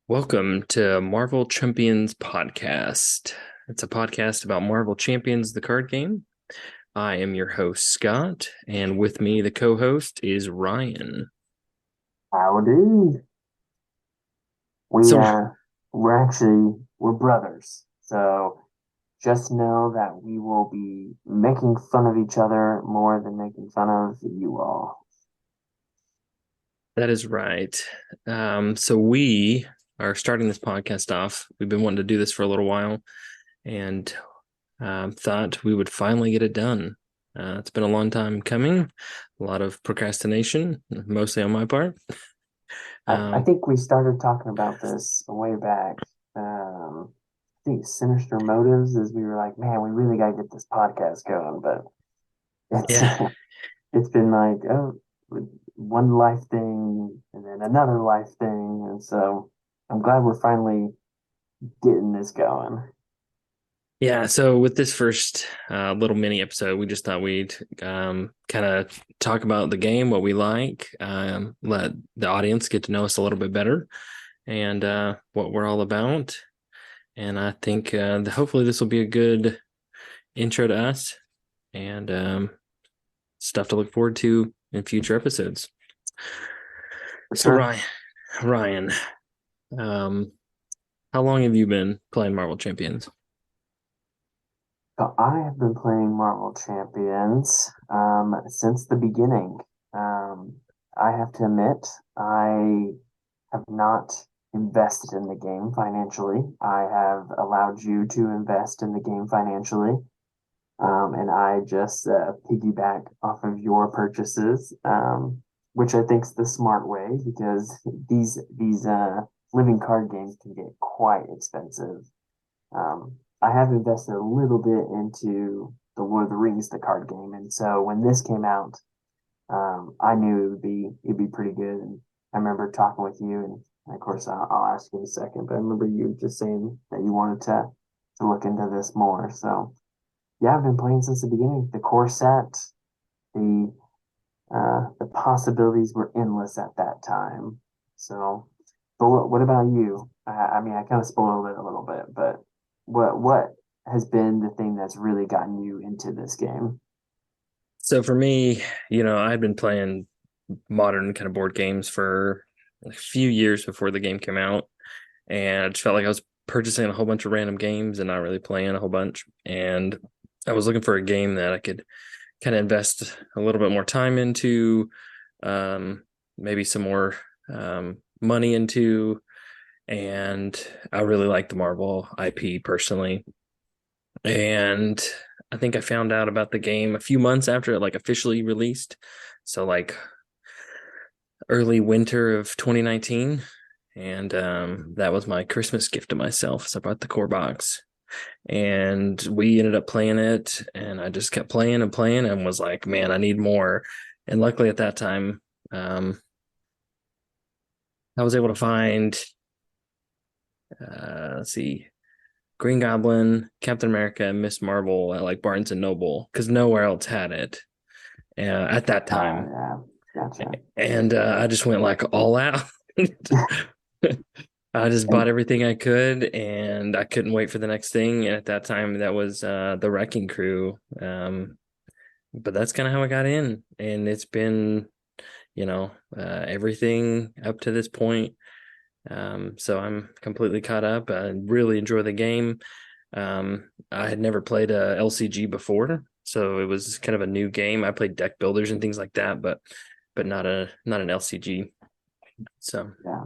Welcome to Marvel Chumpions podcast. It's a podcast about Marvel Champions, the card game. I am your host, Scott, and with me, the co-host is Ryan. Howdy. We So, uh we're brothers. So just know that we will be making fun of each other more than making fun of you all. that is right. So we are starting this podcast off. We've been wanting to do this for a little while, and thought we would finally get it done. It's been a long time coming, a lot of procrastination, mostly on my part. I Um, think we started talking about this way back. I think Sinister Motives is we were like, man, we really gotta get this podcast going, but it's yeah, it's been like, oh, one life thing and then another life thing, and so I'm glad we're finally getting this going. Yeah, so with this first little mini episode, we just thought we'd kind of talk about the game, what we like, let the audience get to know us a little bit better, and what we're all about. And I think hopefully this will be a good intro to us and stuff to look forward to in future episodes. For So sure. Ryan, um, how long have you been playing Marvel Champions? So I have been playing Marvel Champions since the beginning. I have to admit, I have not invested in the game financially. I have allowed you to invest in the game financially, and I just piggyback off of your purchases, which I think is the smart way because these living card games can get quite expensive. I have invested a little bit into the Lord of the Rings, the card game, and so when this came out, I knew it'd be pretty good. And I remember talking with you, and of course I'll ask you in a second, but I remember you just saying that you wanted to look into this more. So yeah, I've been playing since the beginning. The core set, the the possibilities were endless at that time. So, but what about you? I mean, I kind of spoiled it a little bit, but what has been the thing that's really gotten you into this game? So for me, I'd been playing modern kind of board games for a few years before the game came out. And I just felt like I was purchasing a whole bunch of random games and not really playing a whole bunch. And I was looking for a game that I could kind of invest a little bit more time into, maybe some more money into. And I really like the Marvel IP personally. And I think I found out about the game a few months after it like officially released. So like early winter of 2019. And that was my Christmas gift to myself. So I bought the core box and we ended up playing it. And I just kept playing and playing and was like, man, I need more. And luckily at that time, um, I was able to find, let's see, Green Goblin, Captain America, and Miss Marvel at like Barnes and Noble because nowhere else had it at that time. Yeah, gotcha. And I just went like all out. I just And bought everything I could, and I couldn't wait for the next thing. And at that time, that was the Wrecking Crew. But that's kind of how I got in, and it's been, everything up to this point. So I'm completely caught up. I really enjoy the game. I had never played a LCG before, so it was kind of a new game. I played deck builders and things like that, but not an LCG. So yeah,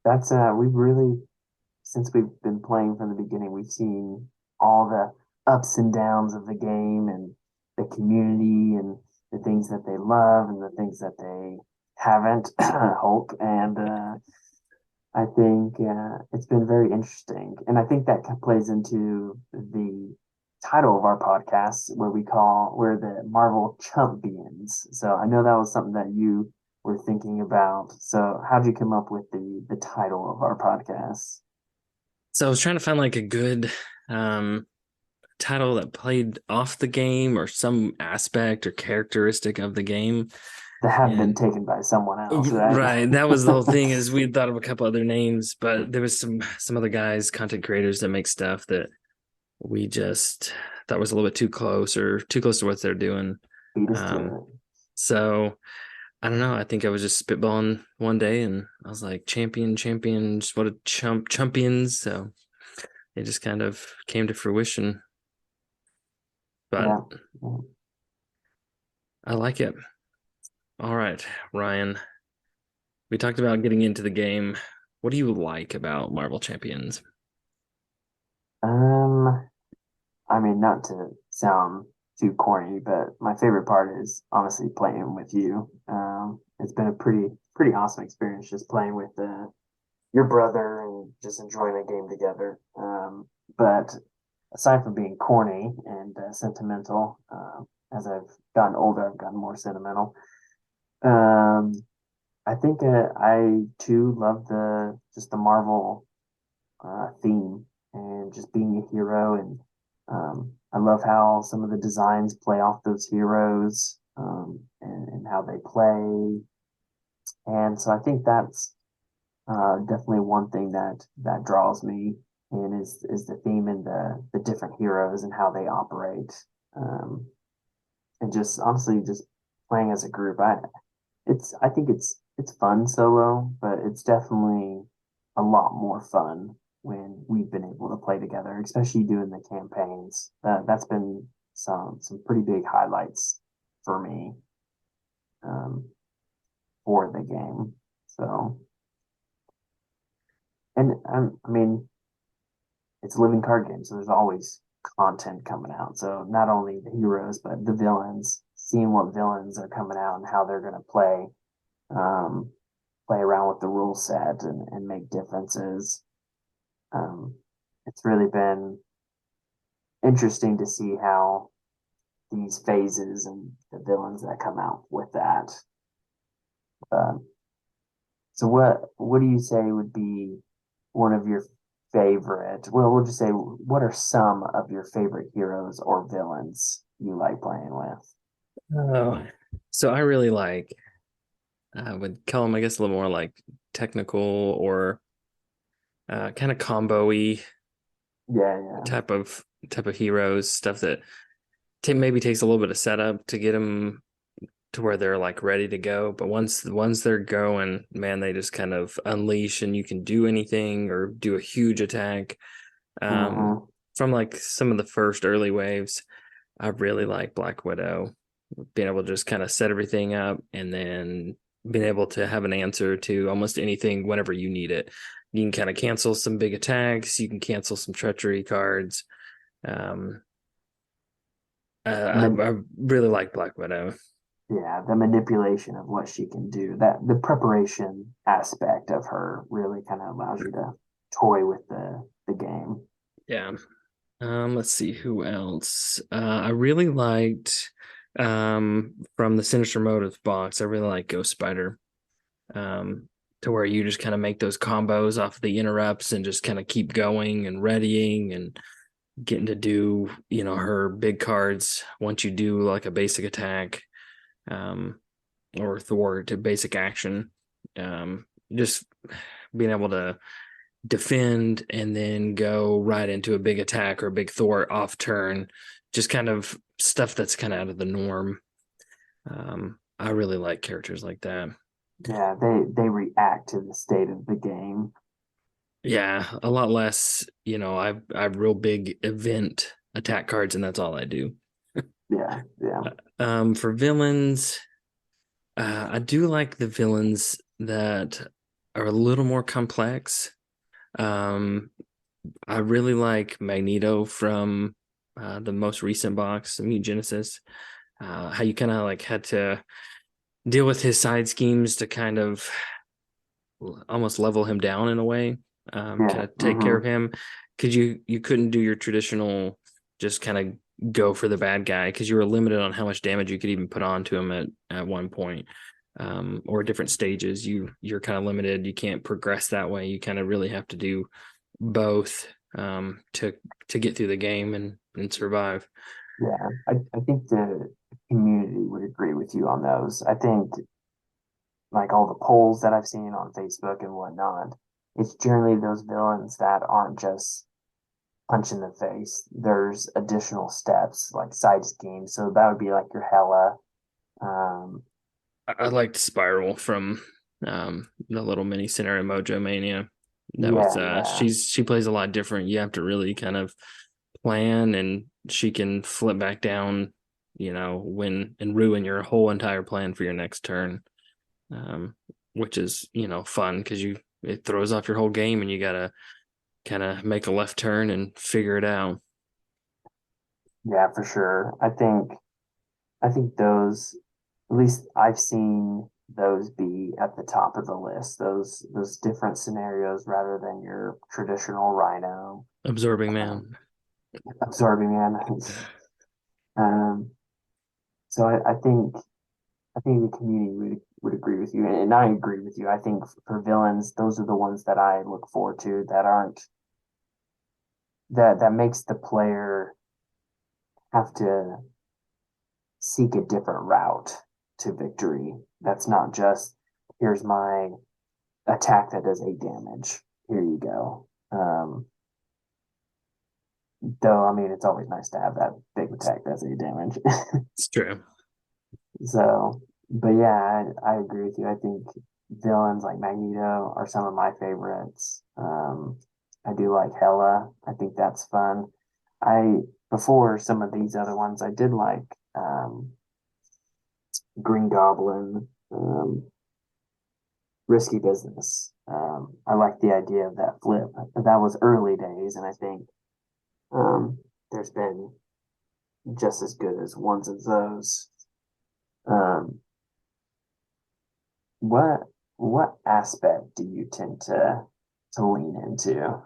that's we've really since we've been playing from the beginning, we've seen all the ups and downs of the game and the community and the things that they love and the things that they haven't, Hulk. And I think it's been very interesting. And I think that plays into the title of our podcast, we're the Marvel Chumpions. So I know that was something that you were thinking about. So how'd you come up with the title of our podcast? I was trying to find like a good um title that played off the game or some aspect or characteristic of the game. that have been And taken by someone else, right? right, that was the whole thing is we thought of a couple other names, but there was some other guys, content creators that make stuff that we just thought was a little bit too close or too close to what they're doing. Beat us to Um, it. so I don't know. I think I was just spitballing one day and I was like, champions, what a chumpions. So it just kind of came to fruition. But Yeah. Yeah. I like it. All right, Ryan. We talked about getting into the game. What do you like about Marvel Champions? Um, I mean, not to sound too corny, but my favorite part is honestly playing with you. It's been a pretty awesome experience just playing with your brother and just enjoying the game together. But aside from being corny and sentimental, as I've gotten older, I've gotten more sentimental. Um, I think I too love the just the Marvel theme and just being a hero. And I love how some of the designs play off those heroes and how they play. And so I think that's definitely one thing that draws me in is the theme and the different heroes and how they operate. Um, and just honestly, just playing as a group. I think it's fun solo, but it's definitely a lot more fun when we've been able to play together, especially doing the campaigns. That's been some pretty big highlights for me um, for the game. So, and I mean, it's a living card game, so there's always content coming out. So not only the heroes, but the villains, seeing what villains are coming out and how they're going to um, play around with the rule set and make differences. Um, it's really been interesting to see how these phases and the villains that come out with that. Um, so what do you say would be one of your favorite? Well, we'll just say what are some of your favorite heroes or villains you like playing with? Oh, so I really like, I would call them, I guess, a little more like technical or kind of combo-y Yeah, yeah. type of heroes, stuff that maybe takes a little bit of setup to get them to where they're like ready to go. But once they're going, man, they just kind of unleash and you can do anything or do a huge attack. Um, Mm-hmm. from like some of the first early waves, I really like Black Widow, being able to just kind of set everything up and then being able to have an answer to almost anything whenever you need it. You can kind of cancel some big attacks. You can cancel some treachery cards. Um, I really like Black Widow. Yeah, the manipulation of what she can do, that the preparation aspect of her really kind of allows you to toy with the game. Yeah. Let's see who else. I really liked from the Sinister Motives box. I really like Ghost Spider. Um, to where you just kind of make those combos off the interrupts and just kind of keep going and readying and getting to do, her big cards once you do like a basic attack, um, or thwart to basic action. Just being able to defend and then go right into a big attack or a big thwart off turn, just kind of stuff that's kind of out of the norm. I really like characters like that. Yeah, they react to the state of the game. Yeah, a lot less, I have real big event attack cards and that's all I do. Yeah, yeah. For villains, I do like the villains that are a little more complex. Um, I really like Magneto from the most recent box, the Mutant Genesis. How you kind of like had to deal with his side schemes to kind of almost level him down in a way, kind Yeah. of take care of Mm-hmm. him because you couldn't do your traditional just kind of go for the bad guy because you were limited on how much damage you could even put on to him at one point, or different stages. You're kind of limited. You can't progress that way. You kind of really have to do both, to get through the game and survive. Yeah. I think the community would agree with you on those. I think like all the polls that I've seen on Facebook and whatnot, it's generally those villains that aren't just punch in the face. There's additional steps like side schemes. So that would be like your Hella. Um, I liked Spiral from the little mini center in Mojo Mania. That was yeah, yeah, she plays a lot different. You have to really kind of plan, and she can flip back down, when and ruin your whole entire plan for your next turn. Um, which is, fun because it throws off your whole game and you gotta kind of make a left turn and figure it out. yeah, for sure. I think those, at least I've seen those be at the top of the list. Those different scenarios rather than your traditional Rhino Absorbing um, Man. absorbing man. Um, so I think the community would agree with you, and I agree with you. I think for villains, those are the ones that I look forward to that aren't that makes the player have to seek a different route to victory. That's not just here's my attack that does 8 damage. Here you go. Though I mean, it's always nice to have that big attack that's 8 damage. It's true. So, but yeah, I agree with you. I think villains like Magneto are some of my favorites. I do like Hela. I think that's fun. I before some of these other ones, I did like Green Goblin, Risky Business. I like the idea of that flip. That was early days, and I think there's been just as good as ones of those. Um, what what aspect do you tend to lean into?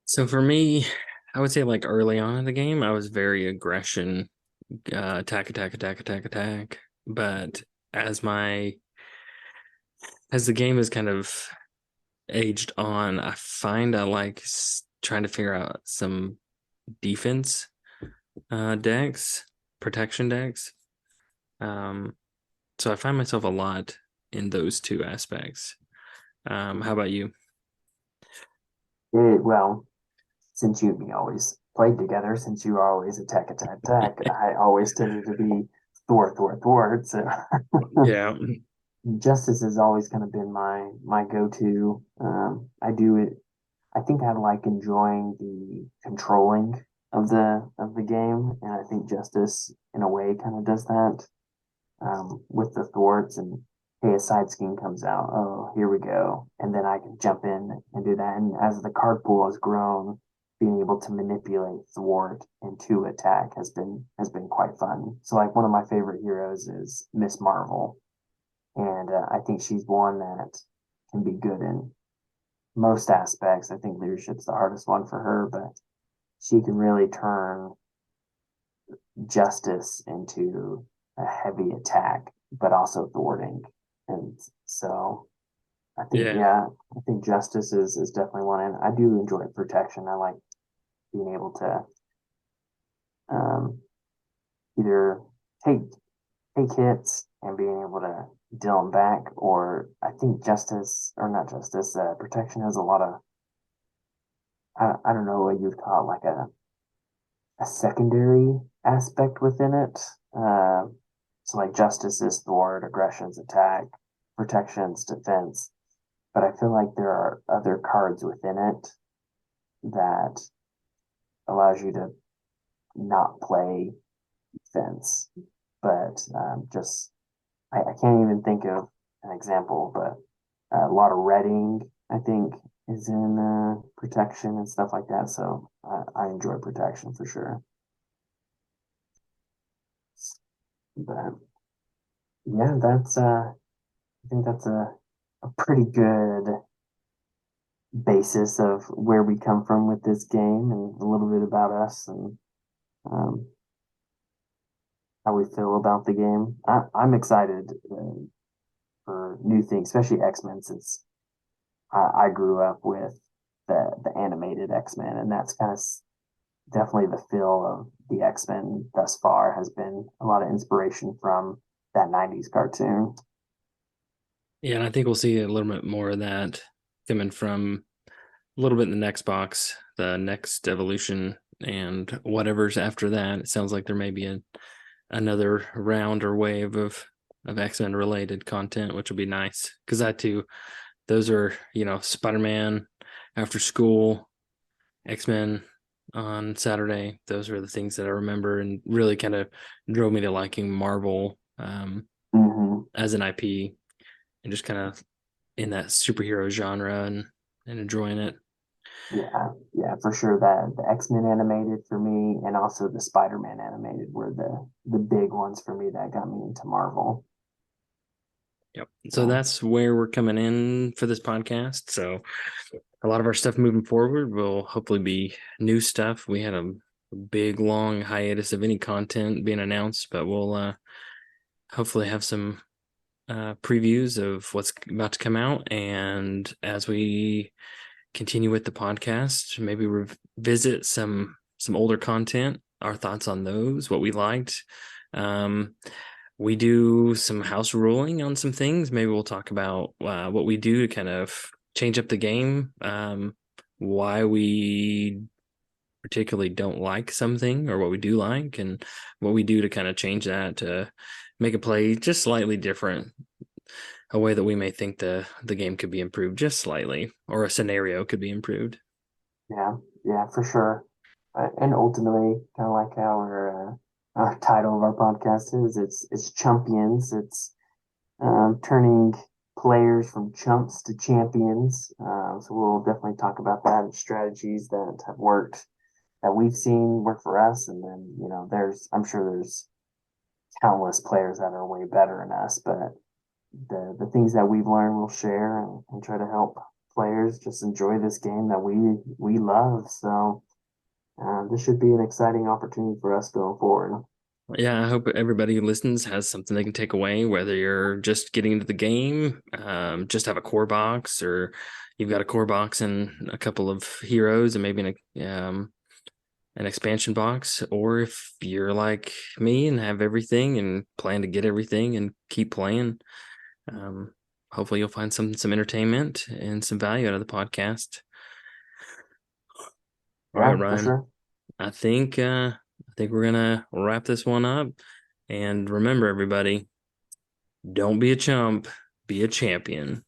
So for me, I would say like early on in the game, I was very aggression, attack, attack, attack, attack, attack. But as my as the game has kind of aged on, I find I like trying to figure out some defense decks, protection decks. Um, so I find myself a lot in those two aspects. How about you? Well, since you and me always played together, since you were always attack, attack, attack, I always tended to be thwart, thwart, thwart. So Yeah, justice has always kind of been my go-to. I do it. I think I like enjoying the controlling of the game, and I think justice in a way kind of does that with the thwarts and hey, a side scheme comes out. Oh, here we go. And then I can jump in and do that. And as the card pool has grown, being able to manipulate thwart into attack has been quite fun. So like one of my favorite heroes is Miss Marvel, and I think she's one that can be good in most aspects. I think leadership's the hardest one for her, but she can really turn justice into a heavy attack, but also thwarting. And so I think, yeah, yeah, I think justice is definitely one. And I do enjoy protection. I like being able to um, either take take hits and being able to deal them back, or I think justice or not justice, protection has a lot of I don't know what you'd call it, like a secondary aspect within it. So like justice is thwart, aggression's attack, protection's defense. But I feel like there are other cards within it that allows you to not play defense. But just I can't even think of an example, but a lot of reading I think is in protection and stuff like that. So I enjoy protection for sure. But yeah, that's I think that's a pretty good basis of where we come from with this game and a little bit about us and um, how we feel about the game. I'm excited for new things, especially X-Men, since I grew up with the animated X-Men, and that's kind of definitely the feel of the X-Men thus far has been a lot of inspiration from that '90s cartoon. Yeah, and I think we'll see a little bit more of that coming from a little bit in the next box, the next evolution, and whatever's after that. It sounds like there may be another round or wave of X-Men related content, which will be nice because that too, those are Spider-Man after school, X-Men on Saturday. Those are the things that I remember and really kind of drove me to liking Marvel Hmm. as an IP and just kind of in that superhero genre and enjoying it. Yeah, yeah, for sure. That the X-Men animated for me, and also the Spider-Man animated were the big ones for me that got me into Marvel. Yep. So Yeah, that's where we're coming in for this podcast. So a lot of our stuff moving forward will hopefully be new stuff. We had a big long hiatus of any content being announced, but we'll hopefully have some previews of what's about to come out. And as we continue with the podcast, maybe revisit some older content, our thoughts on those, what we liked. Um, we do some house ruling on some things. Maybe we'll talk about what we do to kind of change up the game, why we particularly don't like something or what we do like, and what we do to kind of change that to make a play just slightly different, a way that we may think the game could be improved just slightly, or a scenario could be improved. yeah, yeah, for sure. And ultimately, kind of like our title of our podcast is, it's Chumpions. It's turning players from chumps to champions. So we'll definitely talk about that and strategies that have worked that we've seen work for us. And then, I'm sure there's countless players that are way better than us, but the things that we've learned we'll share and try to help players just enjoy this game that we love. So this should be an exciting opportunity for us going forward. Yeah, I hope everybody who listens has something they can take away, whether you're just getting into the game, just have a core box, or you've got a core box and a couple of heroes and maybe an expansion box, or if you're like me and have everything and plan to get everything and keep playing. Um, Hopefully you'll find some entertainment and some value out of the podcast. All right, Yeah, for Ryan. sure. I think we're gonna wrap this one up. And remember, everybody, don't be a chump, be a champion.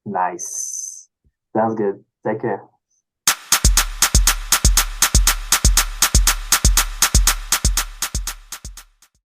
Nice. Sounds good. Take care.